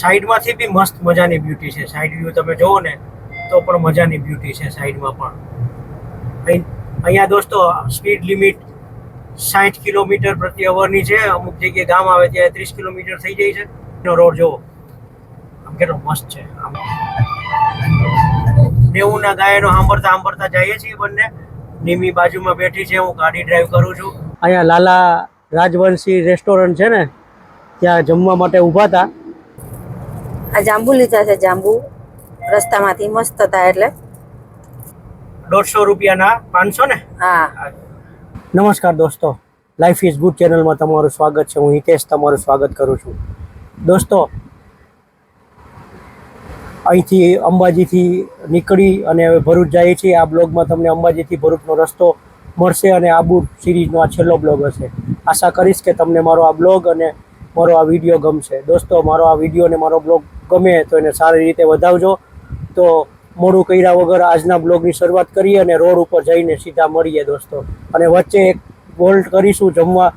સાઈડમાંથી બી મસ્ત મજાની બ્યુટી છે. સાઈડ વ્યૂ તમે જોવો ને તો પણ મજાની બ્યુટી છે સાઈડમાં પણ. અહીંયા દોસ્તો સ્પીડ લિમિટ 60 કિલોમીટર પ્રતિ અવરની છે. અમુક જગ્યાએ ગામ આવે ત્યાં 30 કિલોમીટર થઈ જાય છે. એનો રોડ જોવો આમ કેટલો મસ્ત છે. આમ 90ના ગાયનો સાંભળતા જઈએ છીએ બંને. નિમી બાજુમાં બેઠી છે, હું ગાડી ડ્રાઈવ કરું છું. અહીંયા લાલા રાજવંશી રેસ્ટોરન્ટ છે ને, ત્યાં જમવા માટે ઊભા હતા. આ જાંબુ લીધા છે. જાંબુ રસ્તામાંથી મસ્ત હતા એટલે 150 રૂપિયાના 500 ને. હા. નમસ્કાર દોસ્તો, લાઈફ ઇઝ ગુડ ચેનલમાં તમારું સ્વાગત છે. હું હિતેશ તમારું સ્વાગત કરું છું. દોસ્તો, અહીંથી અંબાજીથી નીકળી અને હવે ભરૂચ જઈએ છીએ. આ બ્લોગમાં તમને અંબાજીથી ભરૂચનો રસ્તો મળશે અને આબુ સિરીઝનો આ છેલ્લો બ્લોગ હશે. આશા કરીશ કે તમને મારો આ બ્લોગ અને મારો આ વિડીયો ગમશે. દોસ્તો, મારો આ વિડીયો અને મારો બ્લોગ ગમે તો એને સારી રીતે વધાવજો. તો મોડું કર્યા વગર આજના બ્લોગની શરૂઆત કરીએ અને રોડ ઉપર જઈને સીધા મળીએ દોસ્તો. અને વચ્ચે એક હોલ્ટ કરીશું, જમવા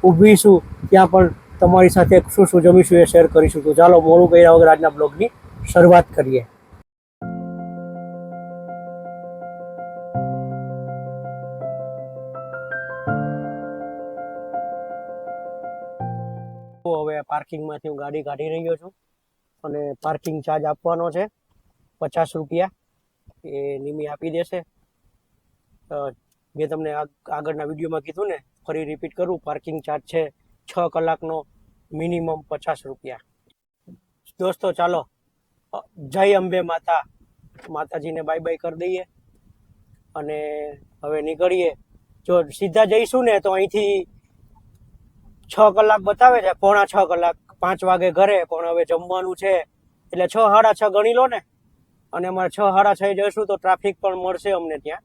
ઊભીશું, ત્યાં પણ તમારી સાથે શું શું જમીશું એ શેર કરીશું. તો ચાલો મોડું કર્યા વગર આજના બ્લોગની શરૂઆત કરીએ. હવે પાર્કિંગમાંથી હું ગાડી કાઢી રહ્યો છું અને પાર્કિંગ ચાર્જ આપવાનો છે 50 રૂપિયા. એ નિમી આપી દેશે. મેં તમને આગળના વિડીયોમાં કીધું ને, ફરી રિપીટ કરું, પાર્કિંગ ચાર્જ છે 6 કલાકનો મિનિમમ 50 રૂપિયા. દોસ્તો ચાલો, જય અંબે માતાજીને બાય બાય કરી દઈએ અને હવે નીકળીએ. જો સીધા જઈશું ને તો અહીંથી 6 કલાક બતાવે છે, પોણા 6 કલાક, 5 વાગે ઘરે. પણ હવે જમવાનું છે એટલે 6 સાડા 6 ગણી લો ને. અને અમારે 6 સાડા 6 જઈશું તો ટ્રાફિક પણ મળશે અમને ત્યાં.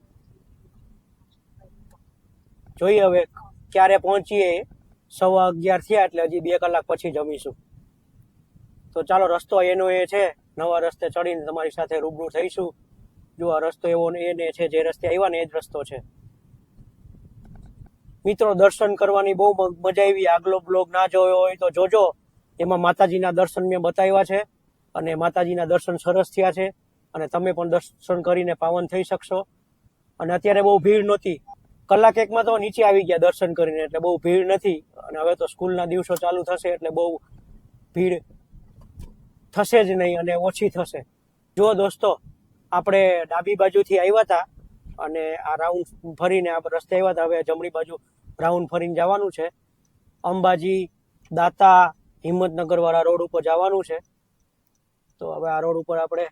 જોઈએ હવે ક્યારે પહોંચીએ. 11:15 થયા એટલે હજી 2 કલાક પછી જમીશું. તો ચાલો, રસ્તો એનો એ છે. નવા રસ્તે ચડીને તમારી સાથે રૂબરૂ થઈશું. જો આ રસ્તો એવો એને છે, જે રસ્તે આવ્યા ને એ જ રસ્તો છે. મિત્રો, દર્શન કરવાની બહુ મજા આવી. આગલો બ્લોગ ના જોયો હોય તો જોજો. એમાં માતાજીના દર્શન મેં બતાવ્યા છે અને માતાજીના દર્શન સરસ થયા છે અને તમે પણ દર્શન કરીને પાવન થઈ શકશો. અને અત્યારે બહુ ભીડ નહોતી. કલાક એકમાં તો નીચે આવી ગયા દર્શન કરીને, એટલે બહુ ભીડ નથી. અને હવે તો સ્કૂલના દિવસો ચાલુ થશે એટલે બહુ ભીડ થશે જ નહીં અને ઓછી થશે. જો દોસ્તો, આપણે ડાબી બાજુથી આવ્યા હતા અને આ રાઉન્ડ ફરીને આ રસ્તે આવ્યા હતા. હવે જમણી બાજુ રાઉન્ડ ફરીને જવાનું છે. અંબાજી, દાતા, હિંમતનગર વાળા રોડ ઉપર જવાનું છે. તો હવે આ રોડ ઉપર આપણે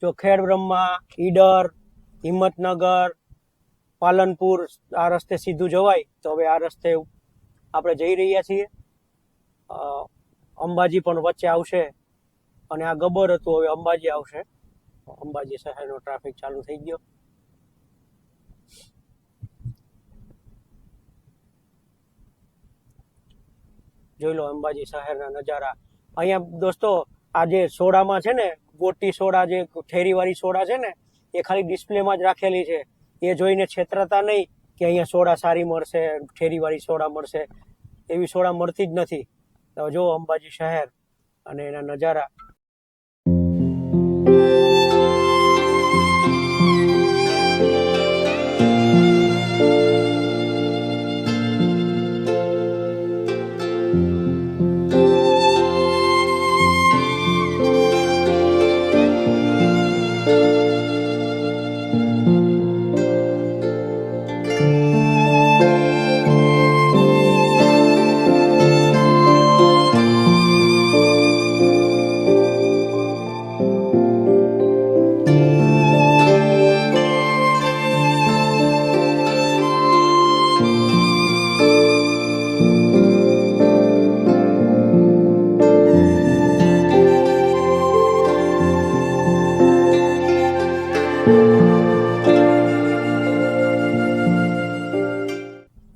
જો ખેડ બ્રહ્મા, ઈડર, હિંમતનગર, પાલનપુર, આ રસ્તે સીધું જવાય. તો હવે આ રસ્તે આપણે જઈ રહ્યા છીએ. અંબાજી પણ વચ્ચે આવશે અને આ ગબર હતું, હવે અંબાજી આવશે. અંબાજી શહેરનો ટ્રાફિક ચાલુ થઈ ગયો. જોઈ લો અંબાજી શહેરના નજારા. અહીંયા દોસ્તો, આ જે સોડામાં છે ને, ગોટી સોડા, જે ઠેરીવાળી સોડા છે ને, એ ખાલી ડિસ્પ્લેમાં જ રાખેલી છે. એ જોઈને છેતરાતા નહીં કે અહીંયા સોડા સારી મળશે, ઠેરીવાળી સોડા મળશે. એવી સોડા મળતી જ નથી. તો જો અંબાજી શહેર અને એના નજારા.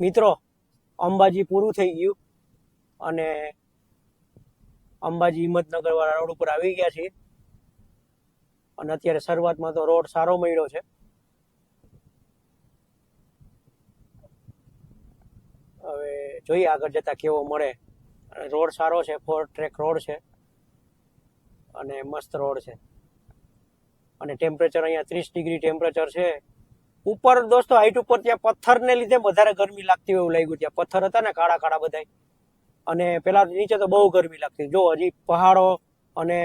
મિત્રો, અંબાજી પૂરું થઈ ગયું અને અંબાજી હિંમતનગર વાળા રોડ ઉપર આવી ગયા છીએ. અને અત્યારે શરૂઆતમાં તો રોડ સારો મળ્યો છે. હવે જોઈએ આગળ જતા કેવો મળે. રોડ સારો છે, 4 ટ્રેક રોડ છે અને મસ્ત રોડ છે. અને ટેમ્પરેચર અહીંયા 30 ડિગ્રી ટેમ્પરેચર છે. ઉપર દોસ્તો હાઈટ ઉપર ત્યાં પથ્થરને લીધે વધારે ગરમી લાગતી હોય એવું લાગ્યું. ત્યાં પથ્થર હતા ને કાળા કાળા બધા, અને પેલા નીચે તો બહુ ગરમી લાગતી. જો હજી પહાડો અને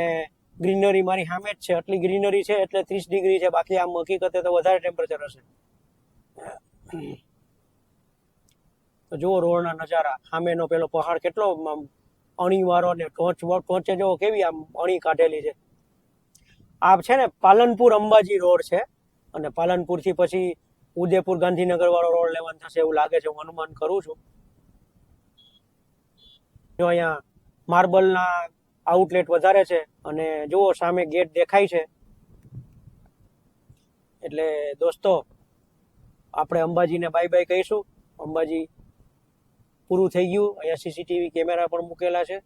ગ્રીનરી મારી સામે જ છે, આટલી ગ્રીનરી છે એટલે 30 ડિગ્રી છે. બાકી આમ હકીકતે તો વધારે ટેમ્પરેચર હશે. તો જુઓ રોડના નજારા. સામેનો પેલો પહાડ કેટલો અણીવાળો ને ટોચે જો કેવી આમ અણી કાઢેલી છે. આ છે ને પાલનપુર અંબાજી રોડ છે, અને પાલનપુર થી પછી ઉદયપુર ગાંધીનગર વાળો રોડ લેવાનો થશે એવું લાગે છે, હું અનુમાન કરું છું. જો અહીંયા માર્બલના આઉટલેટ વધારે છે, અને જુઓ સામે ગેટ દેખાય છે. એટલે દોસ્તો આપણે અંબાજીને બાય બાય કહીશું. અંબાજી પૂરું થઈ ગયું. અહીંયા સીસીટીવી કેમેરા પણ મૂકેલા છે,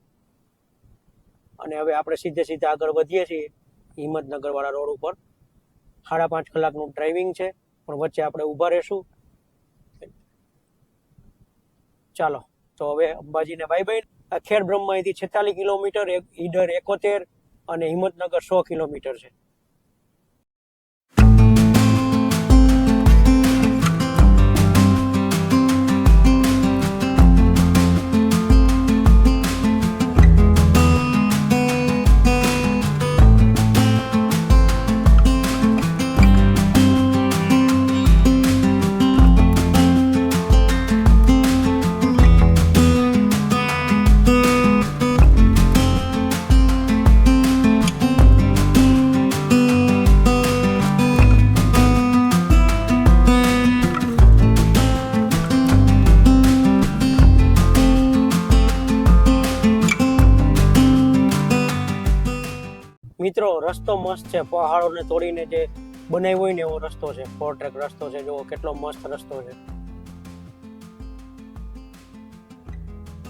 અને હવે આપણે સીધે આગળ વધીએ છીએ હિંમતનગર વાળા રોડ ઉપર. 5.5 કલાકનું ડ્રાઇવિંગ છે, પણ વચ્ચે આપણે ઊભા રહેશું. ચાલો તો હવે અંબાજીને બાય બાય. ખેડ બ્રહ્મા અહીંથી 46 કિલોમીટર, ઈડર 71 અને હિંમતનગર 100 કિલોમીટર છે. મિત્રો રસ્તો મસ્ત છે, પહાડોને તોડીને જે બનાવ્યો હોય ને એવો રસ્તો છે. 4 ટ્રેક રસ્તો છે. જો કેટલો મસ્ત રસ્તો છે.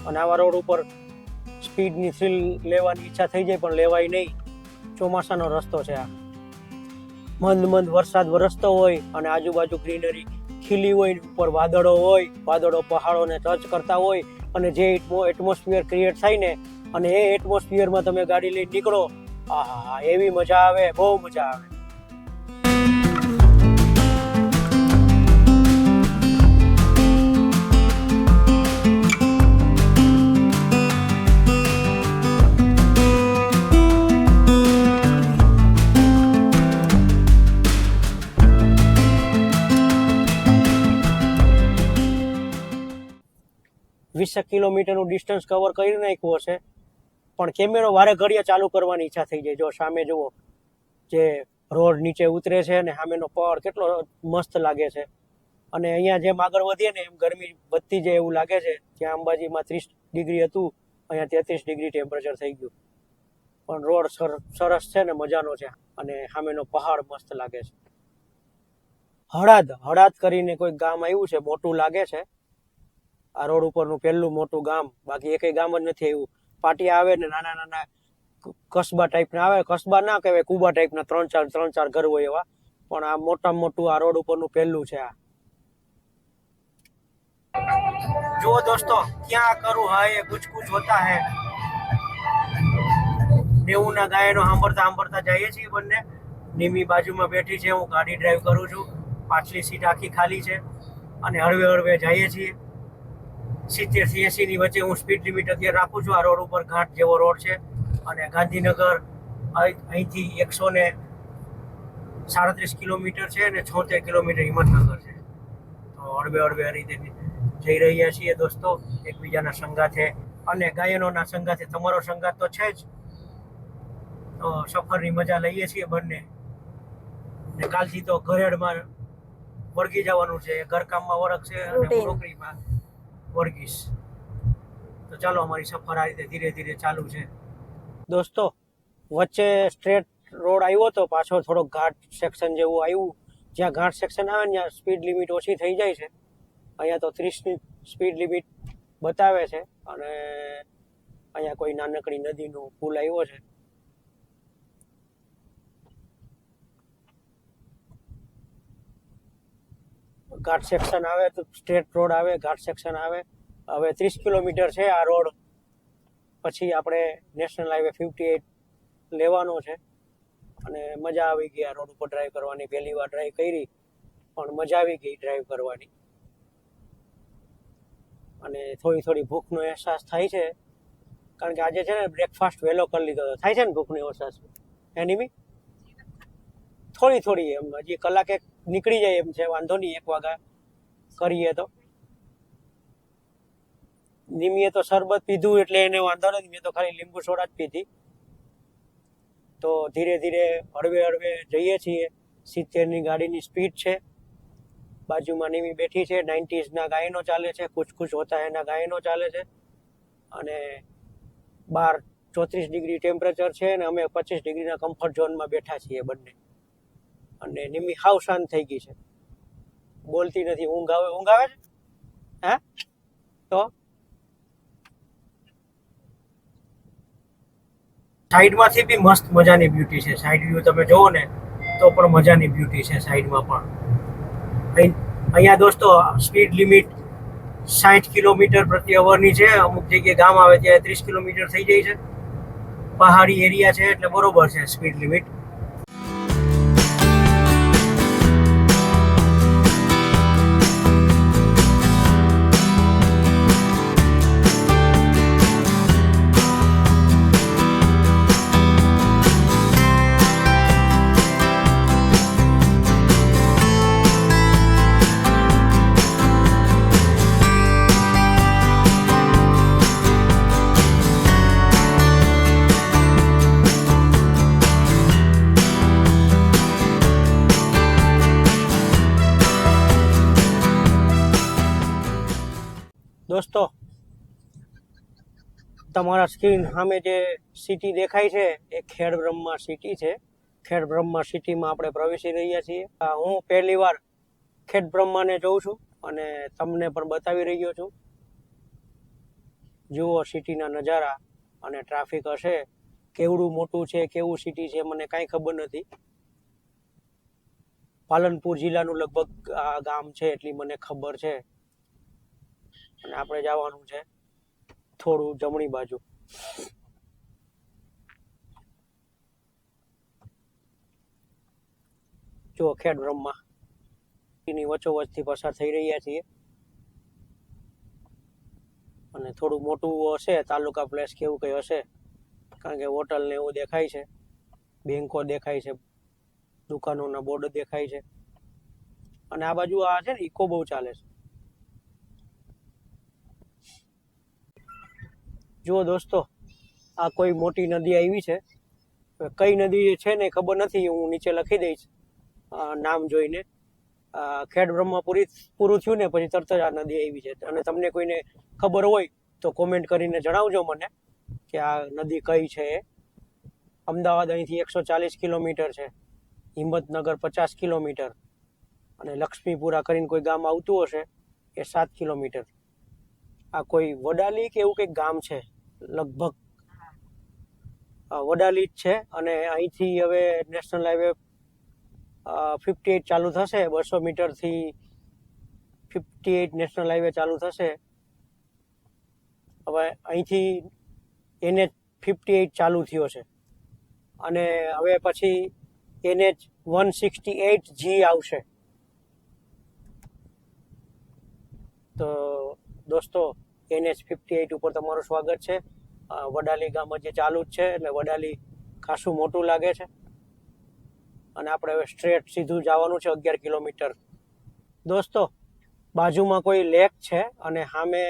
અને આવા રોડ ઉપર સ્પીડની થ્રિલ લેવાની ઈચ્છા થઈ જાય પણ લેવાય નહીં. ચોમાસાનો રસ્તો છે આ. મંદ વરસાદ વરસતો હોય અને આજુબાજુ ગ્રીનરી ખીલી હોય, ઉપર વાદળો હોય, વાદળો પહાડોને ટચ કરતા હોય, અને જે એટમોસ્ફિયર ક્રિએટ થાય ને, અને એ એટમોસ્ફિયરમાં તમે ગાડી લઈને નીકળો, આહા એવી મજા આવે, બહુ મજા આવે. વીસ કિલોમીટરનું ડિસ્ટન્સ કવર કરી નાખ્યું હશે, પણ કેમેરો વારે ઘડીએ ચાલુ કરવાની ઈચ્છા થઈ જાય. જો સામે જુઓ, જે રોડ નીચે ઉતરે છે ને સામેનો પહાડ કેટલો મસ્ત લાગે છે. અને અહીંયા જેમ આગળ વધીએ ને એમ ગરમી વધતી જાય એવું લાગે છે. જ્યાં અંબાજીમાં 30 ડિગ્રી હતું, અહીંયા 33 ડિગ્રી ટેમ્પરેચર થઈ ગયું. પણ રોડ સરસ છે ને, મજાનો છે, અને સામેનો પહાડ મસ્ત લાગે છે. હળાદ કરીને કોઈ ગામ આવ્યું છે, મોટું લાગે છે. આ રોડ ઉપરનું પહેલું મોટું ગામ. બાકી એકેય ગામ જ નથી આવ્યું. પાટિયા આવે ને નાના કસ્બા ટાઈપના આવે. કસ્બા ના કહેવાય, કુબા ટાઈપના 3-4 ઘર હોય એવા. પણ આ મોટામાં મોટું આ રોડ ઉપરનું પહેલું છે. આ જો દોસ્તો, ક્યાં કરું હાય કુછ હોતા હે. 90ના ગાયનો સાંભળતા જઈએ છીએ બંને. નિમી બાજુમાં બેઠી છે, હું ગાડી ડ્રાઈવ કરું છું. પાછલી સીટ આખી ખાલી છે, અને હળવે જઈએ છીએ. 70 થી 80 ની વચ્ચે હું સ્પીડ લિમિટ અત્યારે રાખું છું. આ રોડ ઉપર ઘાટ જેવો રોડ છે, અને ગાંધીનગર અહીંથી 137 કિલોમીટર છે, અને 76 કિલોમીટર હિંમતનગર છે. તો હળવે રીતે જઈ રહ્યા છીએ દોસ્તો, એકબીજાના સંગાથે, અને ગાયનોના સંગાથે. તમારો સંગાથ તો છે જ. તો સફરની મજા લઈએ છીએ બંને. ને કાલથી તો ઘરેડમાં વળગી જવાનું છે. ઘરકામમાં વળગશે અને નોકરીમાં વળગીશ. તો ચાલો, અમારી સફર આ રીતે ધીરે ચાલુ છે દોસ્તો. વચ્ચે સ્ટ્રેટ રોડ આવ્યો તો પાછો થોડો ઘાટ સેક્શન જેવું આવ્યું. જ્યાં ઘાટ સેક્શન આવે ને ત્યાં સ્પીડ લિમિટ ઓછી થઈ જાય છે. અહીંયા તો 30ની સ્પીડ લિમિટ બતાવે છે, અને અહીંયા કોઈ નાનકડી નદીનો પુલ આવ્યો છે. ઘાટ સેક્શન આવે તો સ્ટ્રેટ રોડ આવે, ઘાટ સેક્શન આવે હવે 30 કિલોમીટર છે આ રોડ, પછી આપણે નેશનલ હાઈવે 58 લેવાનો છે. અને મજા આવી ગઈ આ રોડ ઉપર ડ્રાઈવ કરવાની. પહેલી વાર ડ્રાઈવ કરી પણ મજા આવી ગઈ ડ્રાઈવ કરવાની. અને થોડી થોડી ભૂખનો અહેસાસ થાય છે, કારણ કે આજે છે ને બ્રેકફાસ્ટ વહેલો કરી લીધો હતો. થાય છે ને ભૂખનો અહેસાસ એની બી થોડી થોડી, એમ હજી કલાકે નીકળી જાય એમ છે, વાંધો નહીં, 1 વાગ્યા કરીએ તો. નિમીએ તો શરબત પીધું એટલે એને વાંધો નથી, મેં તો ખાલી લીંબુ સોડા જ પીધી. તો ધીરે ધીરે હળવે હળવે જઈએ છીએ. 70ની ગાડીની સ્પીડ છે. બાજુમાં નિમી બેઠી છે. 90sના ગાયનો ચાલે છે, કુછ કુછ હોતા એના ગાયનો ચાલે છે. અને 34 ડિગ્રી ટેમ્પરેચર છે અને અમે 25 ડિગ્રીના કમ્ફર્ટ ઝોનમાં બેઠા છીએ બંને. અને નિમી હાવ શાંત થઈ ગઈ છે, બોલતી નથી. ઊંઘ આવે છે હે? તો સાઈડમાંથી બી મસ્ત મજાની બ્યુટી છે. સાઈડ વ્યૂ તમે જોવો ને તો પણ મજાની બ્યુટી છે સાઈડમાં પણ. અહીંયા દોસ્તો સ્પીડ લિમિટ 60 કિલોમીટર પ્રતિ અવરની છે. અમુક જગ્યાએ ગામ આવે ત્યાં 30 કિલોમીટર થઈ જાય છે. પહાડી એરિયા છે એટલે બરોબર છે સ્પીડ લિમિટ. દોસ્તો, તમારા સ્ક્રીન સામે જે સિટી દેખાય છે એ ખેડબ્રહ્મા સિટી છે. ખેડબ્રહ્મા સિટીમાં આપણે પ્રવેશી રહ્યા છીએ. હું પહેલી વાર ખેડબ્રહ્માને જોઉં છું અને તમને પણ બતાવી રહ્યો છું. જુઓ સિટીના નજારા. અને ટ્રાફિક હશે, કેવડું મોટું છે, કેવું સિટી છે, મને કાંઈ ખબર નથી. પાલનપુર જિલ્લાનું લગભગ આ ગામ છે એટલી મને ખબર છે. અને આપણે જવાનું છે થોડું જમણી બાજુ. જો ખેડબ્રહ્મા ની વચ્ચોવચ્ચથી પસાર થઈ રહ્યા છીએ. અને થોડું મોટું હશે, તાલુકા પ્લેસ કેવું કંઈ હશે, કારણ કે હોટલ ને એવું દેખાય છે, બેંકો દેખાય છે, દુકાનોના બોર્ડ દેખાય છે. અને આ બાજુ આ છે ને ઇકો બહુ ચાલે છે. જુઓ દોસ્તો, આ કોઈ મોટી નદી આવી છે. કઈ નદી છે ને ખબર નથી, હું નીચે લખી દઈશ નામ જોઈને. ખેડબ્રહ્મા પૂરું થયું ને પછી તરત જ આ નદી આવી છે. અને તમને કોઈને ખબર હોય તો કોમેન્ટ કરીને જણાવજો મને કે આ નદી કઈ છે. અમદાવાદ અહીંથી 140 કિલોમીટર છે, હિંમતનગર 50 કિલોમીટર, અને લક્ષ્મીપુરા કરીને કોઈ ગામ આવતું હશે એ 7 કિલોમીટર. આ કોઈ વડાલી કે એવું કંઈક ગામ છે, લગભગ વડાલી જ છે. અને અહીંથી હવે નેશનલ હાઈવે 58 ચાલુ થશે. 200 મીટરથી 58 નેશનલ હાઈવે ચાલુ થશે. હવે અહીંથી NH 58 ચાલુ થયો છે અને હવે પછી NH 168G આવશે. તો દોસ્તો, NH 58 ઉપર તમારું સ્વાગત છે. વડાલી ગામ જે ચાલુ જ છે એટલે વડાલી ખાસું મોટું લાગે છે. અને આપણે હવે સ્ટ્રેટ સીધું જવાનું છે 11 કિલોમીટર. દોસ્તો, બાજુમાં કોઈ લેક છે અને સામે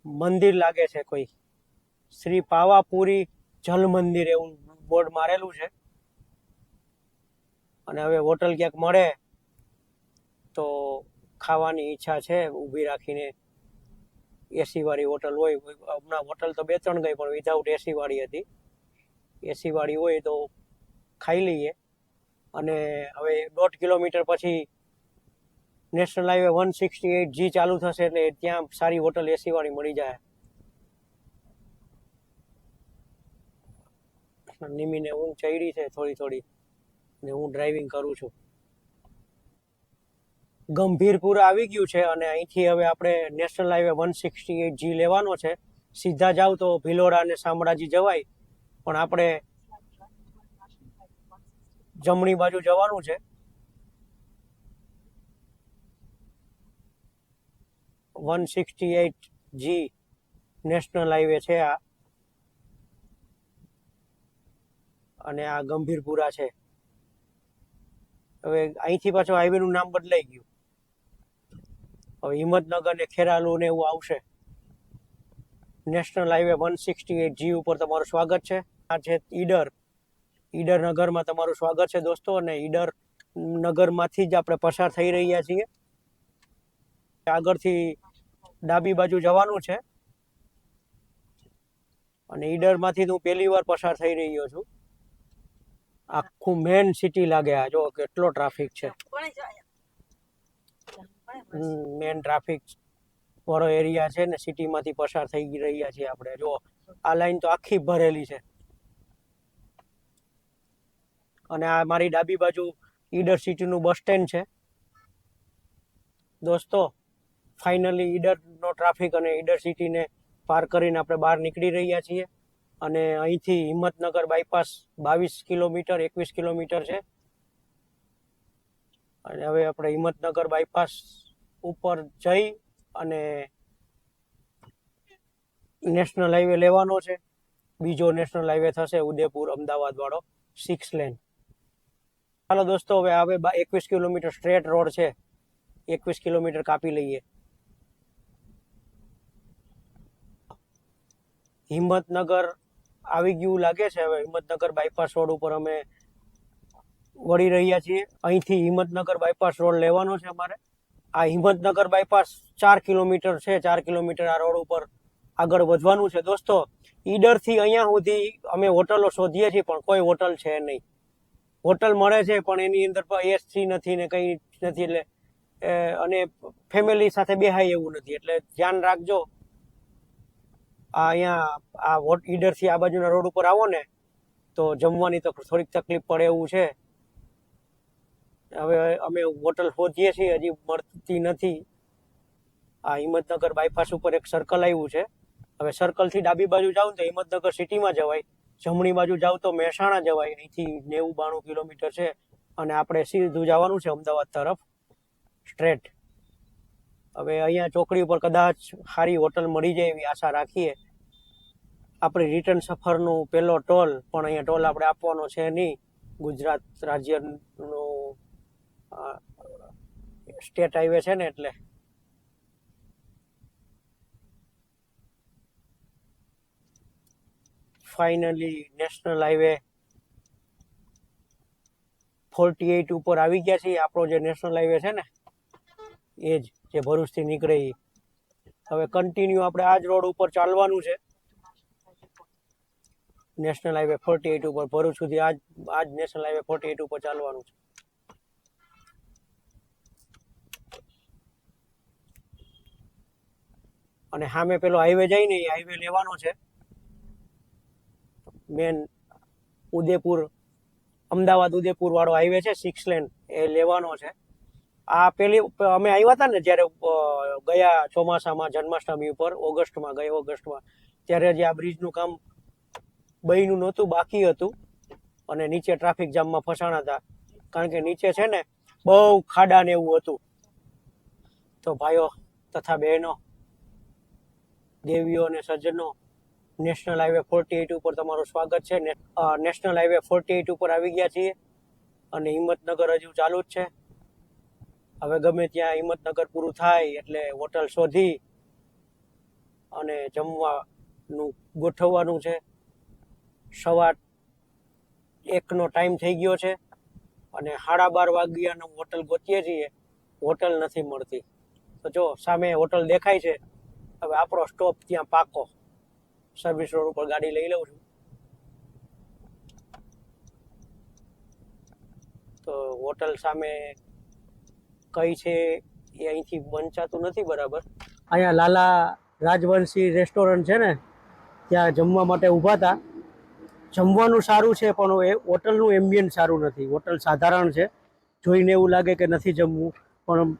મંદિર લાગે છે, કોઈ શ્રી પાવાપુરી જલ મંદિર એવું બોર્ડ મારેલું છે. અને હવે હોટલ ક્યાંક મળે તો ખાવાની ઈચ્છા છે, ઊભી રાખીને. એસી વાળી હોટલ હોય, હમણાં હોટલ તો 2-3 ગઈ પણ વિધાઉટ એસી વાળી હતી. એસી વાળી હોય તો ખાઈ લઈએ. અને હવે 1.5 કિલોમીટર પછી નેશનલ હાઈવે 168G ચાલુ થશે એટલે ત્યાં સારી હોટલ એસી વાળી મળી જાય. નિમીને ઊંઘ ચડી છે થોડી થોડી, ને હું ડ્રાઇવિંગ કરું છું. ગંભીરપુર આવી ગયું છે અને અહીંથી હવે આપણે નેશનલ હાઈવે 168G લેવાનો છે. સીધા જાવ તો ભિલોડા અને શામળાજી જવાય, પણ આપણે જમણી બાજુ જવાનું છે. 168G નેશનલ હાઈવે છે આ, અને આ ગંભીરપુરા છે. હવે અહીંથી પાછો હાઈવેનું નામ બદલાઈ ગયું, હવે હિંમતનગર ને ખેરાલુ ને એવું આવશે. નેશનલ હાઈવે 168G ઉપર તમારું સ્વાગત છે. આ છે ઈડર નગરમાં તમારું સ્વાગત છે દોસ્તો, અને ઈડર નગરમાંથી જ આપણે પસાર થઈ રહ્યા છીએ. આગળથી ડાબી બાજુ જવાનું છે, અને ઈડરમાંથી હું પહેલી વાર પસાર થઈ રહ્યો છું. આખું મેન સિટી લાગે. આ જો કેટલો ટ્રાફિક છે, મેન ટ્રાફિક વાળો એરિયા છે ને, સિટીમાંથી પસાર થઈ રહ્યા છીએ આપણે. જો આ લાઈન તો આખી ભરેલી છે, અને આ મારી ડાબી બાજુ ઈડર સિટીનું બસ સ્ટેન્ડ છે દોસ્તો. ફાઇનલી ઈડરનો ટ્રાફિક અને ઈડર સિટીને પાર કરીને આપણે બહાર નીકળી રહ્યા છીએ. અને અહીંથી હિંમતનગર બાયપાસ 22 કિલોમીટર 21 કિલોમીટર છે. અને હવે આપણે હિંમતનગર બાયપાસ ઉપર જઈ અને નેશનલ હાઈવે લેવાનો છે. બીજો નેશનલ હાઈવે થશે ઉદયપુર અમદાવાદ વાળો 6 લેન. ચાલો દોસ્તો, હવે 21 કિલોમીટર સ્ટ્રેટ રોડ છે, 21 કિલોમીટર કાપી લઈએ. હિંમતનગર આવી ગયું લાગે છે. હવે હિંમતનગર બાયપાસ રોડ ઉપર અમે વળી રહ્યા છીએ. અહીંથી હિંમતનગર બાયપાસ રોડ લેવાનો છે અમારે. આ હિંમતનગર બાયપાસ 4 કિલોમીટર છે. 4 કિલોમીટર આ રોડ ઉપર આગળ વધવાનું છે દોસ્તો. ઈડરથી અહીંયા સુધી અમે હોટલો શોધીએ છીએ, પણ કોઈ હોટલ છે નહીં. હોટલ મળે છે પણ એની અંદર એસી નથી ને કંઈ નથી, એટલે અને ફેમિલી સાથે બેહાય એવું નથી. એટલે ધ્યાન રાખજો. અહીંયા આ ઈડરથી આ બાજુના રોડ ઉપર આવો ને તો જમવાની તો થોડીક તકલીફ પડે એવું છે. હવે અમે હોટલ શોધીએ છીએ, હજી મળતી નથી. આ હિંમતનગર બાયપાસ ઉપર એક સર્કલ આવ્યું છે. હવે સર્કલથી ડાબી બાજુ જાવ તો હિંમતનગર સિટીમાં જવાય, જમણી બાજુ જાવ તો મહેસાણા જવાય. અહીંથી 90-92 કિલોમીટર છે, અને આપણે સીધું જવાનું છે અમદાવાદ તરફ સ્ટ્રેટ. હવે અહીંયા ચોકડી ઉપર કદાચ સારી હોટલ મળી જાય એવી આશા રાખીએ. આપણી રિટર્ન સફરનું પહેલો ટોલ, પણ અહીંયા ટોલ આપણે આપવાનો છે નહીં. ગુજરાત રાજ્યનો સ્ટેટ હાઈવે છે ને, એટલે ફાઇનલી નેશનલ હાઈવે 48 ઉપર આવી ગયા છીએ. આપણો જે નેશનલ હાઈવે છે ને, એ જ જે ભરૂચથી નીકળે એ. હવે કન્ટિન્યુ આપણે આ જ રોડ ઉપર ચાલવાનું છે. નેશનલ હાઈવે 48 ઉપર ભરૂચ સુધી આજ નેશનલ હાઈવે 48 ઉપર ચાલવાનું છે. અને સામે પેલો હાઈવે જાય ને, એ હાઈવે લેવાનો છે. મેન અમદાવાદ ઉદયપુર વાળો હાઈવે છે 6 લેન, એ લેવાનો છે. આ પેલી અમે આવ્યા હતા ને જ્યારે ગયા ચોમાસામાં જન્માષ્ટમી ઉપર ગયા ઓગસ્ટમાં, ત્યારે જે આ બ્રિજનું કામ બન્યું નહોતું, બાકી હતું, અને નીચે ટ્રાફિક જામમાં ફસાણા હતા. કારણ કે નીચે છે ને બહુ ખાડા ને એવું હતું. તો ભાઈઓ તથા બહેનો, દેવીઓ અને સજ્જનો, નેશનલ હાઈવે 48 ઉપર તમારું સ્વાગત છે. નેશનલ હાઈવે 48 ઉપર આવી ગયા છીએ, અને હિંમતનગર હજુ ચાલુ જ છે. હવે ગમે ત્યાં હિંમતનગર પૂરું થાય એટલે હોટલ શોધી અને જમવાનું ગોઠવવાનું છે. 1:15નો ટાઈમ થઈ ગયો છે, અને 12:30 વાગ્યાનું હોટલ ગોતીએ છીએ. હોટલ નથી મળતી. તો જો સામે હોટલ દેખાય છે. હવે આપણો સ્ટોપ ત્યાં પાકો. સર્વિસ રોડ ઉપર ગાડી લઈ લઉં છું. તો હોટલ સામે કઈ છે એ અહીંથી વંચાતું નથી બરાબર. અહીંયા લાલા રાજવંશી રેસ્ટોરન્ટ છે ને, ત્યાં જમવા માટે ઊભા હતા. જમવાનું સારું છે, પણ એ હોટલનું એમ્બિયન્સ સારું નથી. હોટલ સાધારણ છે, જોઈને એવું લાગે કે નથી જમવું, પણ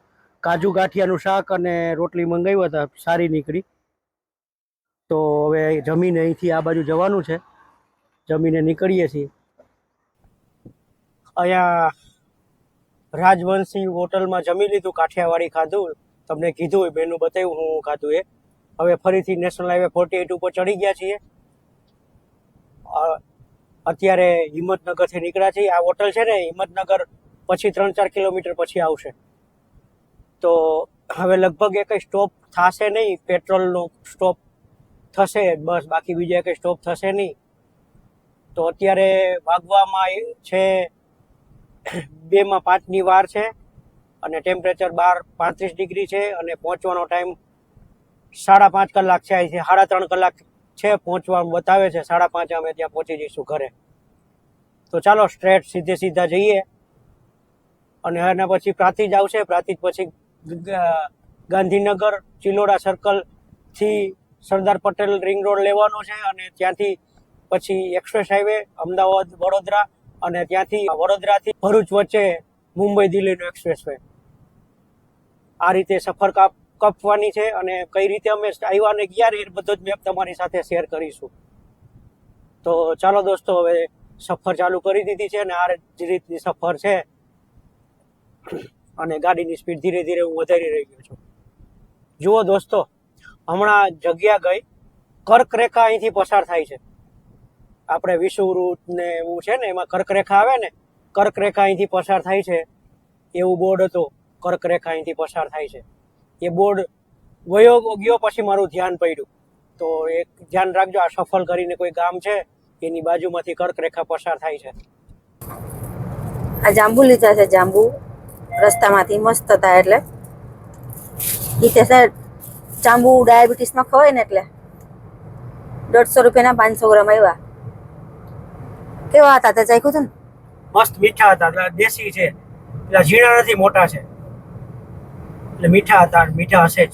કાજુ ગાંઠિયાનું શાક અને રોટલી મંગાવ્યા હતા, સારી નીકળી. તો હવે જમીને અહીંથી આ બાજુ જવાનું છે, જમીને નીકળીએ છીએ. અહીંયા રાજવંશી હોટલમાં જમી લીધું, કાઠિયાવાડી ખાધું, તમને કીધું હોય, મેનુ બતાવ્યું હું ખાધું એ. હવે ફરીથી નેશનલ હાઈવે 48 ઉપર ચડી ગયા છીએ. અત્યારે હિંમતનગરથી નીકળ્યા છીએ. આ હોટલ છે ને હિંમતનગર પછી 3-4 કિલોમીટર પછી આવશે. તો હવે લગભગ એક સ્ટોપ થશે નહીં, પેટ્રોલનો સ્ટોપ થશે બસ, બાકી બીજા કંઈ સ્ટોપ થશે નહીં. તો અત્યારે વાગવામાં છે 2:05 વાર છે અને ટેમ્પરેચર બહાર 35 ડિગ્રી છે અને પહોંચવાનો ટાઈમ 5.5 કલાક છે. અહીંથી 3.5 કલાક છે પહોંચવાનું બતાવે છે. 5:30 અમે ત્યાં પહોંચી જઈશું ઘરે. તો ચાલો સ્ટ્રેટ સીધા જઈએ અને એના પછી પ્રાંતિજ આવશે. પ્રાંતિજ પછી ગાંધીનગર ચિલોડા સર્કલથી સરદાર પટેલ રિંગ રોડ લેવાનો છે અને ત્યાંથી પછી એક્સપ્રેસ હાઈવે અમદાવાદ વડોદરા અને ત્યાંથી વડોદરાથી ભરૂચ વચ્ચે મુંબઈ દિલ્હીનો એક્સપ્રેસ વે. આ રીતે સફર કાપવાની છે અને કઈ રીતે અમે આવ્યા ને ગયા એ બધો જ મેપ તમારી સાથે શેર કરીશું. તો ચાલો દોસ્તો, હવે સફર ચાલુ કરી દીધી છે અને આ જ રીતની સફર છે અને ગાડીની સ્પીડ ધીરે ધીરે હું વધારી રહ્યો છું. જુઓ દોસ્તો, હમણાં જગ્યા ગઈ કર્કરેખા અહીંથી પસાર થાય છે. આપણે વિષુવવૃત્ત ને એવું છે ને, એમાં કર્કરેખા આવે ને, કર્કરેખા અહીંથી પસાર થાય છે એવું બોર્ડ હતું. કર્કરેખા અહીંથી પસાર થાય છે એ બોર્ડ ગયો પછી મારું ધ્યાન પડ્યું. તો એક ધ્યાન રાખજો, આ સફળ કરીને કોઈ ગામ છે એની બાજુમાંથી કર્કરેખા પસાર થાય છે. આ જાંબુ લીધા છે, જાંબુ રસ્તામાંથી મસ્ત હતા. એટલે ઈતે સર જાંબુ ડાયાબિટીસમાં ખવાય ને, એટલે 150 રૂપિયાના 500 ગ્રામ આવ્યા. કેવા હતા તે ચાખ્યું હતું ને? મસ્ત મીઠા હતા, દેશી છે, એટલે ઝીણા નથી, મોટા છે, એટલે મીઠા હતા. મીઠા હશે જ.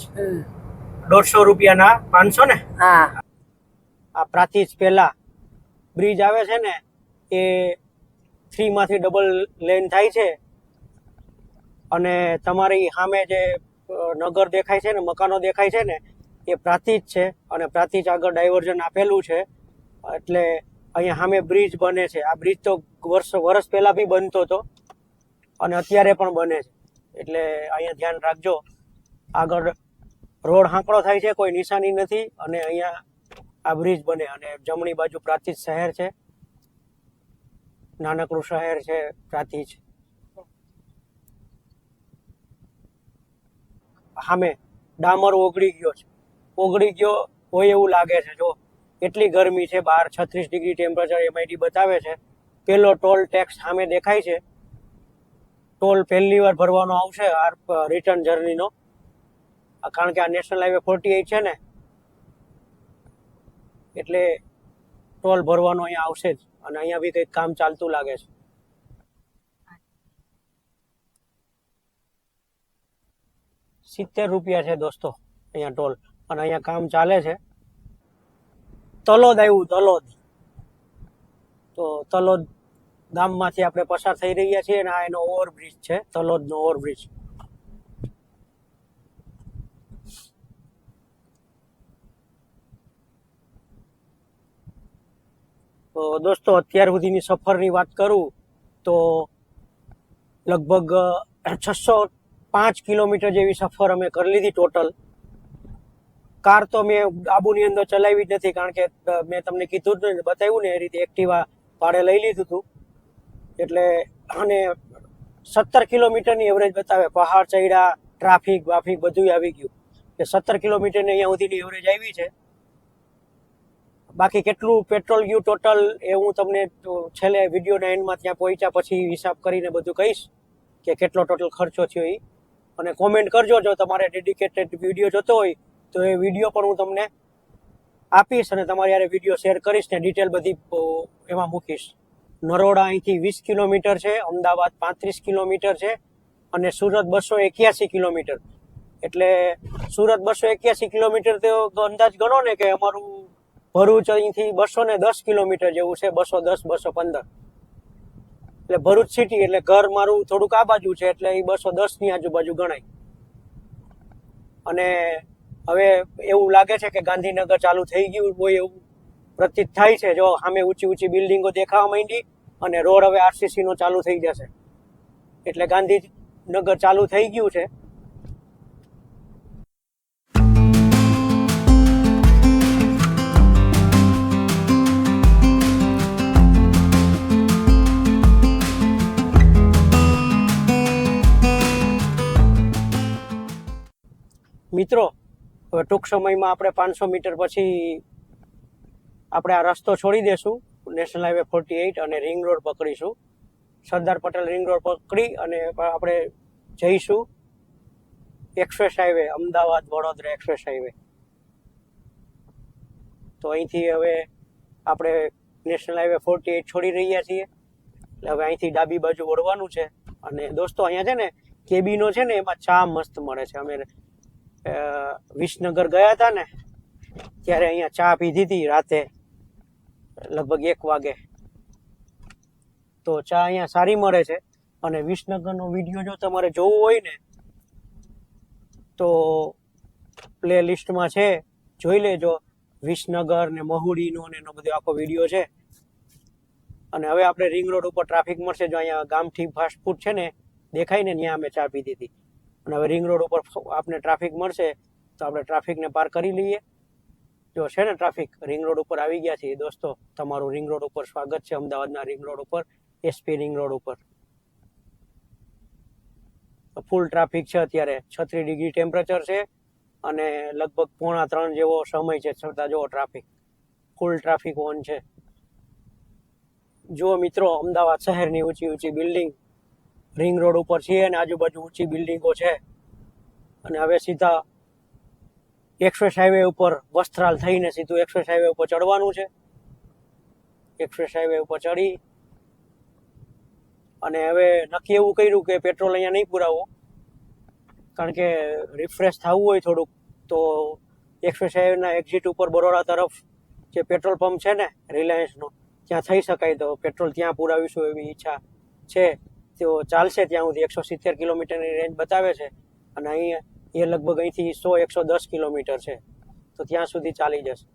150 રૂપિયાના 500 ને. હા. આ પ્રાંતિજ પહેલા બ્રિજ આવે છે ને, એ 3 માંથી ડબલ લેન થાય છે અને તમારી સામે જે નગર દેખાય છે ને, મકાનો દેખાય છે ને, એ પ્રાંતિજ છે અને પ્રાંતિજ આગળ ડાયવર્ઝન આપેલું છે. એટલે અહીંયા સામે બ્રિજ બને છે. આ બ્રિજ તો વર્ષ પહેલા બી બનતો હતો અને અત્યારે પણ બને છે. એટલે અહીંયા ધ્યાન રાખજો. આગળ રોડ હાંકડો થાય છે, કોઈ નિશાની નથી અને અહીંયા આ બ્રિજ બને અને જમણી બાજુ પ્રાંતિજ શહેર છે, નાનકડું શહેર છે પ્રાંતિજ. સામે ડામર ઓગળી ગયો હોય એવું લાગે છે. જો એટલી ગરમી છે બહાર, 36 ડિગ્રી ટેમ્પરેચર MID બતાવે છે. પેલો ટોલ ટેક્સ સામે દેખાય છે. ટોલ પહેલી વાર ભરવાનો આવશે આ રિટર્ન જર્નીનો, કારણ કે આ નેશનલ હાઈવે 48 છે ને, એટલે ટોલ ભરવાનો અહીંયા આવશે જ. અને અહીંયા બી કંઈક કામ ચાલતું લાગે છે. ₹70 છે દોસ્તો અહીંયા ટોલ, અને અહીંયા કામ ચાલે છે. તલોદ આવ્યું, તલોદ. તો તલોદ ગામમાંથી આપણે પસાર થઈ રહ્યા છીએ અને આ એનો ઓવરબ્રિજ છે, તલોદનો ઓવરબ્રિજ. તો દોસ્તો, અત્યાર સુધીની સફરની વાત કરું તો લગભગ 605 કિલોમીટર જેવી સફર અમે કરી લીધી ટોટલ. કાર તો મેં આબુની અંદર ચલાવી જ નથી, કારણ કે મેં તમને કીધું જ ને, બતાવ્યું ને એ રીતે એક્ટિવા ભાડે લઈ લીધું હતું. એટલે અને 17 કિલોમીટરની એવરેજ બતાવે. પહાડ ચડ્યા, ટ્રાફિક બધું આવી ગયું. 17 કિલોમીટરની અહીંયા સુધીની એવરેજ આવી છે. બાકી કેટલું પેટ્રોલ ગયું ટોટલ એ હું તમને છેલ્લે વિડીયોના એન્ડમાં ત્યાં પહોંચ્યા પછી હિસાબ કરીને બધું કહીશ કે કેટલો ટોટલ ખર્ચો થયો એ. અને કોમેન્ટ કરજો જો તમારે ડેડિકેટેડ વિડીયો જોતો હોય તો એ વિડીયો પણ હું તમને આપીશ અને તમારી યારે વિડીયો શેર કરીશ ને ડિટેલ બધી એમાં મૂકીશ. નરોડા અહીંથી 20 કિલોમીટર છે, અમદાવાદ 35 કિલોમીટર છે અને સુરત 281 કિલોમીટર. એટલે સુરત 281 કિલોમીટર તો અંદાજ ગણો ને કે અમારું ભરૂચ અહીંથી 210 કિલોમીટર જેવું છે, 210 215. એટલે ભરૂચ સિટી એટલે ઘર મારું થોડુંક આ બાજુ છે એટલે એ 210 ની આજુબાજુ ગણાય. અને હવે એવું લાગે છે કે ગાંધીનગર ચાલુ થઈ ગયું હોય એવું પ્રતીત થાય છે. જો સામે ઊંચી ઊંચી બિલ્ડિંગો દેખાવા માંડી અને રોડ હવે આરસીસી નો ચાલુ થઈ જશે, એટલે ગાંધીનગર ચાલુ થઈ ગયું છે. મિત્રો, હવે ટૂંક સમયમાં આપણે 500 મીટર પછી આપણે આ રસ્તો છોડી દેશું, નેશનલ હાઈવે 48, અને રિંગ રોડ પકડીશું. સરદાર પટેલ રિંગ રોડ પકડી અને આપણે જઈશું express highway, Ahmedabad Vadodara express highway. તો અહીંથી હવે આપણે નેશનલ હાઈવે 48 છોડી રહ્યા છીએ, એટલે હવે અહીંથી ડાબી બાજુ વળવાનું છે. અને દોસ્તો, અહીંયા છે ને કેબિનો છે ને, એમાં ચા મસ્ત મળે છે. અમે વિસનગર ગયા હતા ને ત્યારે અહીંયા ચા પીધી હતી રાતે લગભગ 1 વાગે. તો ચા અહીંયા સારી મળે છે. અને વિસનગરનો વિડીયો જો તમારે જોવો હોય ને તો પ્લે લિસ્ટમાં છે, જોઈ લેજો. વિસનગર ને મહુડીનો ને એનો બધો આખો વિડીયો છે. અને હવે આપણે રિંગ રોડ ઉપર ટ્રાફિક મળશે. જો અહીંયા ગામઠી ફાસ્ટ ફૂડ છે ને દેખાય ને, ત્યાં અમે ચા પીધી હતી. અને હવે રિંગ રોડ ઉપર આપણે ટ્રાફિક મળશે તો આપણે ટ્રાફિકને પાર કરી લઈએ. જો છે ને ટ્રાફિક, રિંગ રોડ ઉપર આવી ગયા છીએ દોસ્તો. તમારું રિંગ રોડ ઉપર સ્વાગત છે, અમદાવાદના રિંગ રોડ ઉપર, એસપી રિંગ રોડ ઉપર. ફૂલ ટ્રાફિક છે અત્યારે, 36 ડિગ્રી ટેમ્પરેચર છે અને લગભગ 2:45 જેવો સમય છે, છતાં જો ટ્રાફિક ફૂલ ટ્રાફિક ઓન છે. જુઓ મિત્રો, અમદાવાદ શહેરની ઊંચી ઊંચી બિલ્ડિંગ રિંગ રોડ ઉપર છે અને આજુબાજુ ઊંચી બિલ્ડિંગો છે. અને હવે સીધા એક્સપ્રેસ હાઈવે ઉપર વસ્ત્રાલ થઈને સીધું એક્સપ્રેસ હાઈવે ઉપર ચડવાનું છે. એક્સપ્રેસ હાઈવે ઉપર ચડી અને હવે નક્કી એવું કર્યું કે પેટ્રોલ અહીંયા નહીં પુરાવો, કારણ કે રિફ્રેશ થવું હોય થોડુંક તો એક્સપ્રેસ હાઈવેના એક્ઝિટ ઉપર બરોડા તરફ જે પેટ્રોલ પંપ છે ને રિલાયન્સનો, ત્યાં થઈ શકાય તો પેટ્રોલ ત્યાં પુરાવીશું એવી ઈચ્છા છે. તો ચાલશે ત્યાં સુધી. 170 કિલોમીટરની રેન્જ બતાવે છે અને અહીં એ લગભગ અહીંથી 100-110 કિલોમીટર છે, તો ત્યાં સુધી ચાલી જશે.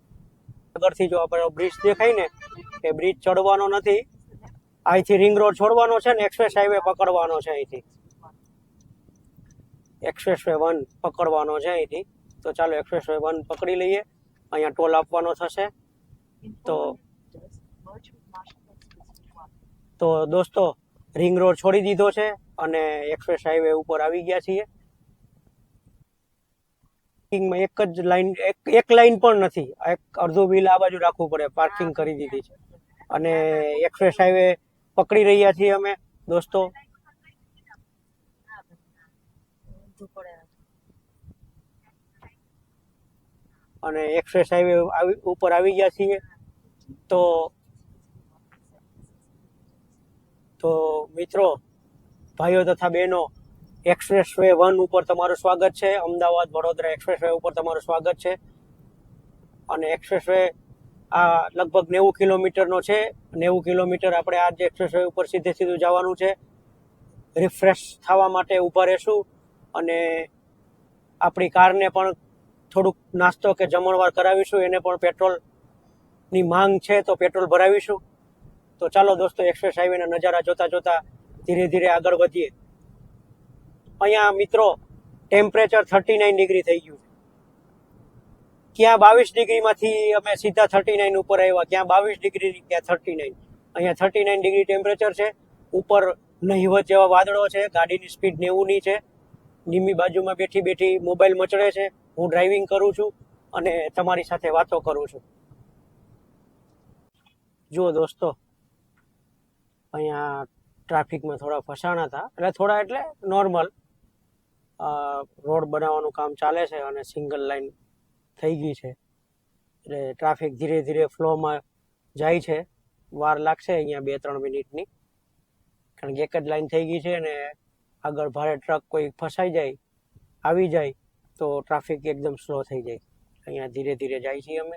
આગળથી જો આપણે બ્રિજ દેખાય ને, એ બ્રિજ ચડવાનો નથી, અહીંથી રિંગ રોડ છોડવાનો છે ને એક્સપ્રેસ હાઈવે પકડવાનો છે. અહીંથી એક્સપ્રેસ વે 1 પકડવાનો છે અહીંથી. તો ચાલો એક્સપ્રેસ વે 1 પકડી લઈએ. અહીંયા ટોલ આપવાનો થશે. તો દોસ્તો, રિંગ રોડ છોડી દીધો છે અને એક્સપ્રેસ હાઈવે ઉપર આવી ગયા છીએ. એક જ લાઈન, એક લાઈન પણ નથી, એક અડધું વ્હીલ આ બાજુ રાખવું પડે, પાર્કિંગ કરી દીધી છે. અને એક્સપ્રેસ હાઈવે પકડી રહ્યા છીએ અમે દોસ્તો. અને એક્સપ્રેસ હાઈવે ઉપર આવી ગયા છીએ. તો મિત્રો, ભાઈઓ તથા બહેનો, એક્સપ્રેસ વે 1 ઉપર તમારું સ્વાગત છે. અમદાવાદ વડોદરા એક્સપ્રેસ વે ઉપર તમારું સ્વાગત છે. અને એક્સપ્રેસ વે આ લગભગ 90 કિલોમીટરનો છે. 90 કિલોમીટર આપણે આ જ એક્સપ્રેસ વે ઉપર સીધું જવાનું છે. રિફ્રેશ થવા માટે ઊભા રહેશું અને આપણી કારને પણ થોડુંક નાસ્તો કે જમણવાર કરાવીશું. એને પણ પેટ્રોલની માંગ છે તો પેટ્રોલ ભરાવીશું. તો ચાલો દોસ્તો, એક્સપ્રેસ હાઈવેના નજારા જોતા જોતા ધીરે ધીરે આગળ વધીએ. અહીંયા મિત્રો ટેમ્પરેચર 39 ડિગ્રી થઈ ગયું છે. ક્યાં 22 ડિગ્રીમાંથી અમે સીધા 39 ઉપર આવ્યા, ક્યાં 22 ડિગ્રી, ક્યાં 39. અહીંયા 39 ડિગ્રી ટેમ્પરેચર છે. ઉપર નહિવત જેવા વાદળો છે. ગાડીની સ્પીડ 90ની છે. નીમી બાજુમાં બેઠી બેઠી મોબાઈલ મચડે છે. હું ડ્રાઇવિંગ કરું છું અને તમારી સાથે વાતો કરું છું. જુઓ દોસ્તો, અહીંયા ટ્રાફિકમાં થોડા ફસાણા હતા, એટલે નોર્મલ. રોડ બનાવવાનું કામ ચાલે છે અને સિંગલ લાઈન થઈ ગઈ છે, એટલે ટ્રાફિક ધીરે ધીરે ફ્લોમાં જાય છે. વાર લાગશે અહીંયા 2-3 મિનિટની, કારણ કે એક જ લાઈન થઈ ગઈ છે અને આગળ ભારે ટ્રક કોઈ ફસાઈ જાય, આવી જાય તો ટ્રાફિક એકદમ સ્લો થઈ જાય. અહીંયા ધીરે ધીરે જાય છીએ અમે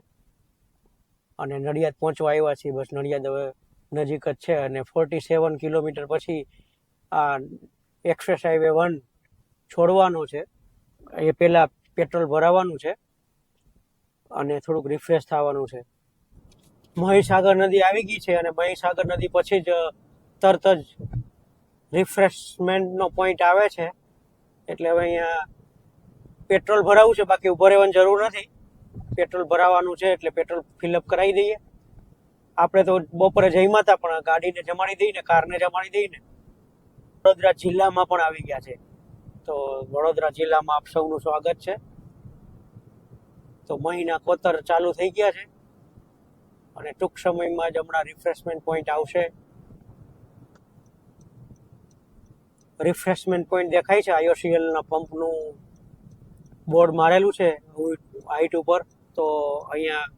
અને નડિયાદ પહોંચવા આવ્યા છીએ. બસ નડિયાદ હવે નજીક જ છે અને 47 કિલોમીટર પછી આ એક્સપ્રેસ હાઈવે 1 છોડવાનો છે. એ પહેલાં પેટ્રોલ ભરાવાનું છે અને થોડુંક રિફ્રેશ થવાનું છે. મહીસાગર નદી આવી ગઈ છે અને મહીસાગર નદી પછી જ તરત જ રિફ્રેશમેન્ટનો પોઈન્ટ આવે છે. એટલે હવે અહીંયા પેટ્રોલ ભરાવું છે, બાકી ઉભો રહેવાની જરૂર નથી. પેટ્રોલ ભરાવાનું છે એટલે પેટ્રોલ ફિલઅપ કરાવી દઈએ. આપણે તો બપોરે જમ્યા હતા, પણ ગાડીને જમાડી દઈને, કારને જમાડી દઈને વડોદરા જિલ્લામાં પણ આવી ગયા છે. તો વડોદરા જિલ્લામાં આપ સૌનું સ્વાગત છે. તો મહીના કોતર ચાલુ થઈ ગયા છે અને ટૂંક સમયમાં જ હમણાં રિફ્રેશમેન્ટ પોઈન્ટ આવશે. રિફ્રેશમેન્ટ પોઈન્ટ દેખાય છે, IOCLના પંપનું બોર્ડ મારેલું છે હાઈટ ઉપર. તો અહીંયા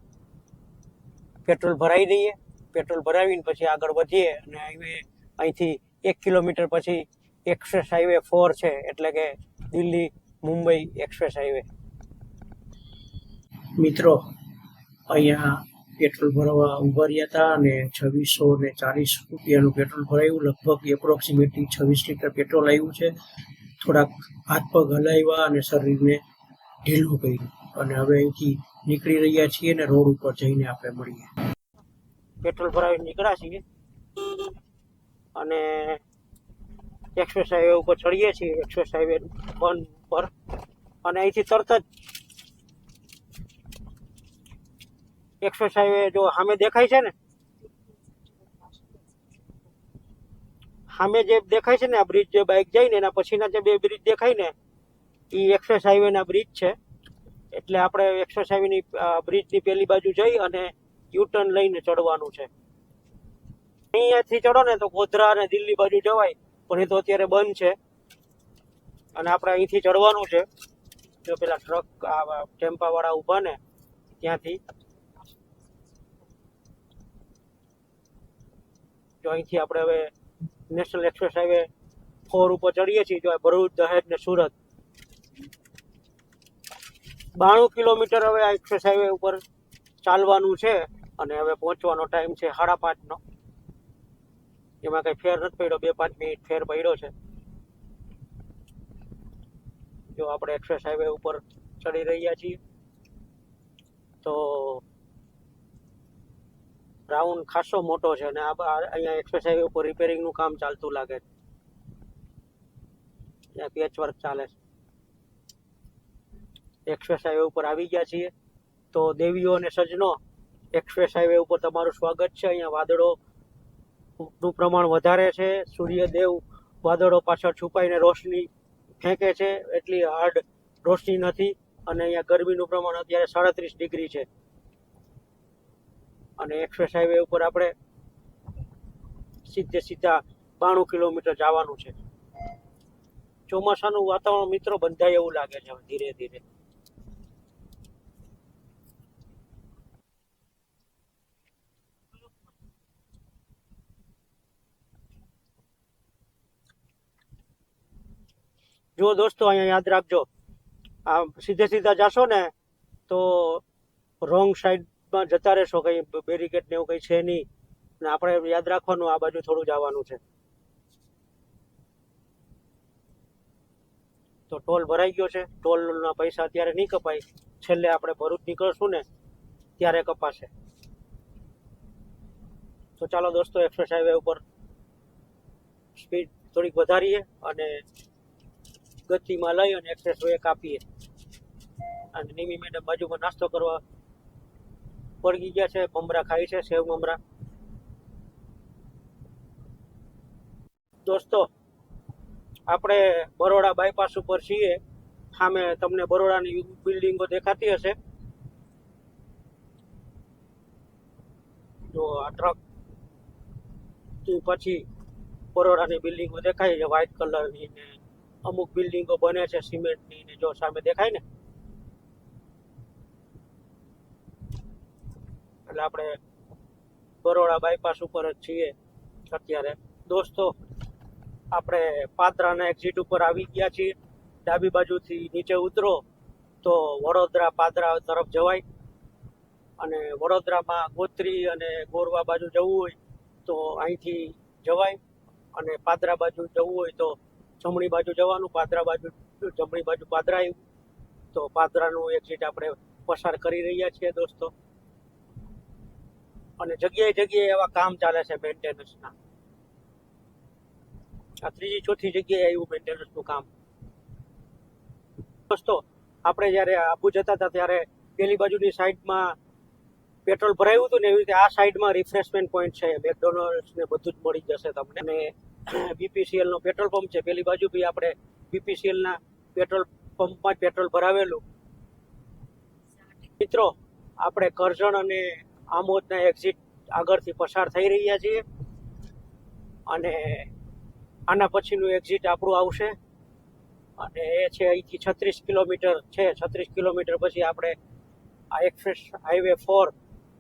પેટ્રોલ ભરાઈ દઈએ. પેટ્રોલ ભરાવીને પછી આગળ વધીએ અને હાઈવે અહીંથી 1 કિલોમીટર પછી એક્સપ્રેસ હાઈવે 4 છે, એટલે કે દિલ્હી મુંબઈ એક્સપ્રેસ હાઈવે. મિત્રો, અહીંયા પેટ્રોલ ભરવા ઉભા રહ્યા હતા અને 2640 રૂપિયાનું પેટ્રોલ ભરાયું. લગભગ એપ્રોક્સિમેટલી 26 લીટર પેટ્રોલ આવ્યું છે. થોડાક હાથ પગ હલાવ્યા અને શરીરને ઢીલું કર્યું અને હવે અહીંથી નીકળી રહ્યા છીએ ને રોડ ઉપર જઈને આપણે મળીએ. પેટ્રોલ ભરાવી નીકળ્યા છીએ અને એક્સપ્રેસ હાઈવે ઉપર ચડીએ છીએ, એક્સપ્રેસ હાઈવે 1 પર. અને અહીંથી તરત જ એક્સપ્રેસ હાઈવે જો સામે દેખાય છે ને, સામે જે દેખાય છે ને આ બ્રિજ, જે બાઇક જાય ને એના પછીના જે 2 બ્રિજ દેખાય ને એ એક્સપ્રેસ હાઈવેના બ્રિજ છે. એટલે આપણે એક્સપ્રેસ હાઈવેની બ્રિજની પેલી બાજુ જઈ અને યુટર્ન લઈને ચડવાનું છે. અહીંયાથી ચડો ને તો ગોધરા અને દિલ્હી બાજુ જવાય, પણ એ તો અત્યારે બંધ છે. અને આપણે અહીંથી ચડવાનું છે. જો પેલા ટ્રક ટેમ્પાવાળા ઊભા ને ત્યાંથી, જો અહીંથી આપણે હવે નેશનલ એક્સપ્રેસ હાઈવે 4 ઉપર ચડીએ છીએ. જો ભરૂચ, દહેજ ને સુરત 92 કિલોમીટર હવે આ એક્સપ્રેસ હાઈવે ઉપર ચાલવાનું છે અને હવે પહોંચવાનો ટાઈમ છે 5:30નો. એમાં કંઈ ફેર નથી પડ્યો, 2-5 મિનિટ ફેર પડ્યો છે. જો આપણે એક્સપ્રેસ હાઈવે ઉપર ચડી રહ્યા છીએ તો રાઉન્ડ ખાસો મોટો છે અને અહીંયા એક્સપ્રેસ હાઈવે ઉપર રિપેરિંગનું કામ ચાલતું લાગે છે. ત્યાં પેચવર્ક ચાલે છે. એક્સપ્રેસ હાઈવે ઉપર આવી ગયા છીએ. તો દેવીઓ અને સજ્જનો, એક્સપ્રેસ હાઈવે ઉપર તમારું સ્વાગત છે. અહીંયા વાદળોનું પ્રમાણ વધારે છે. સૂર્યદેવ વાદળો પાછળ છુપાઈને રોશની ફેંકે છે. એટલી હાર્ડ રોશની નથી. અને અહીંયા ગરમીનું પ્રમાણ અત્યારે 37 ડિગ્રી છે. અને એક્સપ્રેસ હાઈવે ઉપર આપણે સીધા 92 કિલોમીટર જવાનું છે. ચોમાસાનું વાતાવરણ મિત્રો બંધાય એવું લાગે છે ધીરે ધીરે. જો દોસ્તો, અહીંયા યાદ રાખજો, આ સીધા જાશો ને તો રોંગ સાઈડમાં જતા રહેશો. કંઈ બેરિકેડ ને એવું કંઈ છે નહીં. ને આપણે યાદ રાખવાનું, આ બાજુ થોડું જવાનું છે. તો ટોલ ભરાઈ ગયો છે. ટોલના પૈસા અત્યારે નહીં કપાય, છેલ્લે આપણે ભરૂચ નીકળશું ને ત્યારે કપાશે. તો ચાલો દોસ્તો, એક્સપ્રેસ હાઈવે ઉપર સ્પીડ થોડીક વધારીએ અને ગતિમાં લઈ અને એક્સપ્રેસ વે કાપીએ. અને નિમી મેડમ બાજુમાં નાસ્તો કરવા પડી ગયા છે. મમરા ખાઈ છે, સેવ મમરા. દોસ્તો, આપણે બરોડા બાયપાસ ઉપર છીએ. સામે તમને બરોડાની બિલ્ડિંગો દેખાતી હશે. જો આ ટ્રક પછી બરોડાની બિલ્ડિંગો દેખાય છે, વ્હાઇટ કલરની. ને અમુક બિલ્ડિંગો બને છે સિમેન્ટની, ને જો સામે દેખાય ને, એટલે આપણે બરોડા બાયપાસ ઉપર જ છીએ અત્યારે. દોસ્તો, આપણે પાદરાના એક્ઝિટ ઉપર આવી ગયા છીએ. ડાબી બાજુથી નીચે ઉતરો તો વડોદરા પાદરા તરફ જવાય. અને વડોદરામાં ગોત્રી અને ગોરવા બાજુ જવું હોય તો અહીંથી જવાય. અને પાદરા બાજુ જવું હોય તો જમણી બાજુ જવાનું. પાદરા બાજુ જમણી બાજુ પાદરા આવ્યું. તો પાદરાનું એક્ઝિટ આપણે પસાર કરી રહ્યા છીએ દોસ્તો. અને જગ્યાએ જગ્યાએ એવા કામ ચાલે છે મેન્ટેનન્સના. આ ત્રીજી ચોથી જગ્યાએ આવ્યું મેન્ટેનન્સનું કામ. દોસ્તો આપણે જ્યારે આબુ જતા હતા ત્યારે પેલી બાજુની સાઈડમાં પેટ્રોલ ભરાયું હતું ને, એવી રીતે આ સાઈડમાં રિફ્રેશમેન્ટ પોઈન્ટ છે, મેકડોનલ્ડ્સ ને બધું જ મળી જશે તમને. અને BPCL નો પેટ્રોલ પંપ છે, પેલી બાજુ બી આપણે BPCL ના પેટ્રોલ પંપમાં પેટ્રોલ ભરાવેલું. મિત્રો આપણે કરજણ અને આમોદના એક્ઝિટ આગળથી પસાર થઈ રહ્યા છીએ અને આના પછીનું એક્ઝિટ આપણું આવશે અને એ છે અહીંથી 36 કિલોમીટર છે. 36 કિલોમીટર પછી આપણે આ એક્સપ્રેસ હાઈવે 4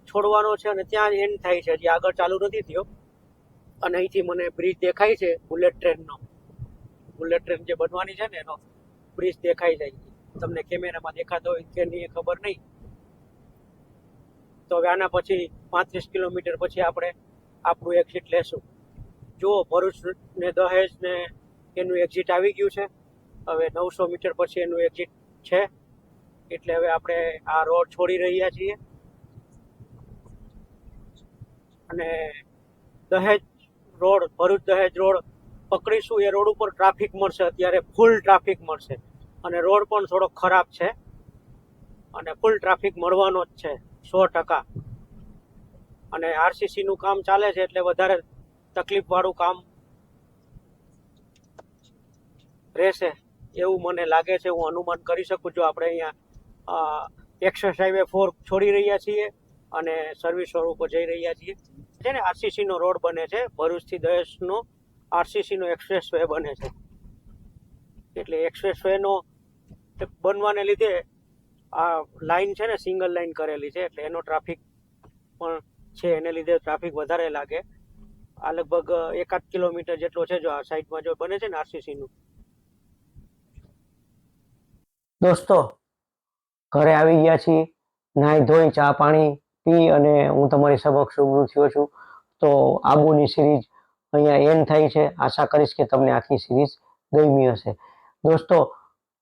છોડવાનો છે અને ત્યાં જ એન્ડ થાય છે, હજી આગળ ચાલુ નથી થયો. અને અહીંથી મને બ્રિજ દેખાય છે, બુલેટ ટ્રેન જે બનવાની છે ને એનો બ્રિજ દેખાઈ જાય. તમને કેમેરામાં દેખાતો હોય કે નહીં ખબર નહીં. તો હવે આના પછી 35 કિલોમીટર પછી આપણે આપણું એક્ઝિટ લેશું. જુઓ ભરૂચ ને દહેજ ને એનું એક્ઝિટ આવી ગયું છે. હવે 900 મીટર પછી એનું એક્ઝિટ છે, એટલે હવે આપણે આ રોડ છોડી રહ્યા છીએ. અને દહેજ રોડ, ભરૂચ દહેજ રોડ પકડીશું. એ રોડ ઉપર ટ્રાફિક મળશે, અત્યારે ફૂલ ટ્રાફિક મળશે અને રોડ પણ થોડો ખરાબ છે અને ફૂલ ટ્રાફિક મળવાનો જ છે 100%. અને RCC નું કામ ચાલે છે એટલે વધારે તકલીફ વાળું કામ રહેશે એવું મને લાગે છે, હું અનુમાન કરી શકું છું. આપણે અહીંયા એક્સપ્રેસ હાઈવે 4 છોડી રહ્યા છીએ અને સર્વિસ રોડ ઉપર જઈ રહ્યા છીએ. છે ને RCC નો રોડ બને છે, ભરૂચથી દહેજનો RCC નો એક્સપ્રેસ વે બને છે. એટલે એક્સપ્રેસ વે નો બનવાને લીધે આ લાઈન છે ને સિંગલ લાઈન કરેલી છે, એટલે એનો ટ્રાફિક પણ છે, એને લીધે ટ્રાફિક વધારે લાગે. આ લગભગ 1-8 કિલોમીટર જેટલો છે જો આ સાઈડમાં જો બને છે ને RCC નું. દોસ્તો ઘરે આવી ગયા છીએ, નાહી ધોઈ ચા પાણી પી અને હું તમારી સમક્ષ રૂબરૂ થયો છું. તો આબુની સિરીઝ અહીંયા એન્ડ થાય છે. આશા કરીશ કે તમને આખી સિરીઝ ગમી હશે. દોસ્તો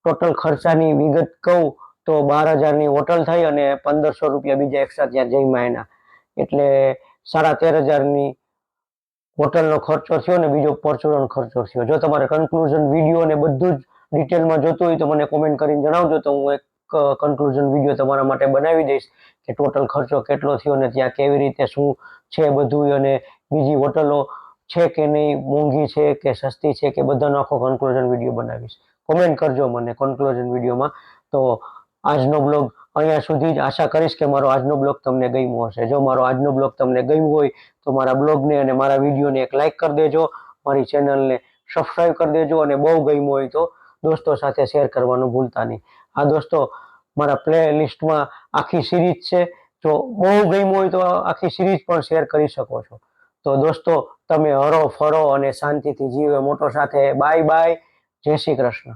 ટોટલ ખર્ચાની વિગત કહું તો 12,000ની હોટલ થઈ અને 1,500 રૂપિયા બીજા એક્સ્ટ્રા ત્યાં જઈમાં એના, એટલે 13,500ની હોટલનો ખર્ચો થયો ને બીજો પરચુરણ ખર્ચો થયો. જો તમારે કન્ક્લુઝન વિડીયો ને બધું જ ડિટેલમાં જોતું હોય તો મને કોમેન્ટ કરીને જણાવજો, તો હું એક કન્ક્લુઝન વિડીયો તમારા માટે બનાવી દઈશ કે ટોટલ ખર્ચો કેટલો થયો ને ત્યાં કેવી રીતે શું છે બધું, અને બીજી હોટલો છે કે નહીં, મોંઘી છે કે સસ્તી છે કે બધાનો આખો કન્ક્લુઝન વિડીયો બનાવીશ. કોમેન્ટ કરજો મને કન્ક્લુઝન વિડીયોમાં. તો આજનો બ્લોગ અહીંયા સુધી જ. આશા કરીશ કે મારો આજનો બ્લોગ તમને ગમ્યો હશે. જો મારો આજનો બ્લોગ તમને ગમ્યો હોય તો મારા બ્લોગને અને મારા વિડીયોને એક લાઇક કરી દેજો, મારી ચેનલને સબસ્ક્રાઈબ કરી દેજો અને બહુ ગમ્યો હોય તો દોસ્તો સાથે શેર કરવાનું ભૂલતા નહીં. આ દોસ્તો મારા પ્લે લિસ્ટમાં આખી સિરીઝ છે, જો બહુ ગમ્યું હોય તો આખી સિરીઝ પણ શેર કરી શકો છો. તો દોસ્તો તમે હરો ફરો અને શાંતિથી જીવે મોટો સાથે. બાય બાય, જય શ્રી કૃષ્ણ.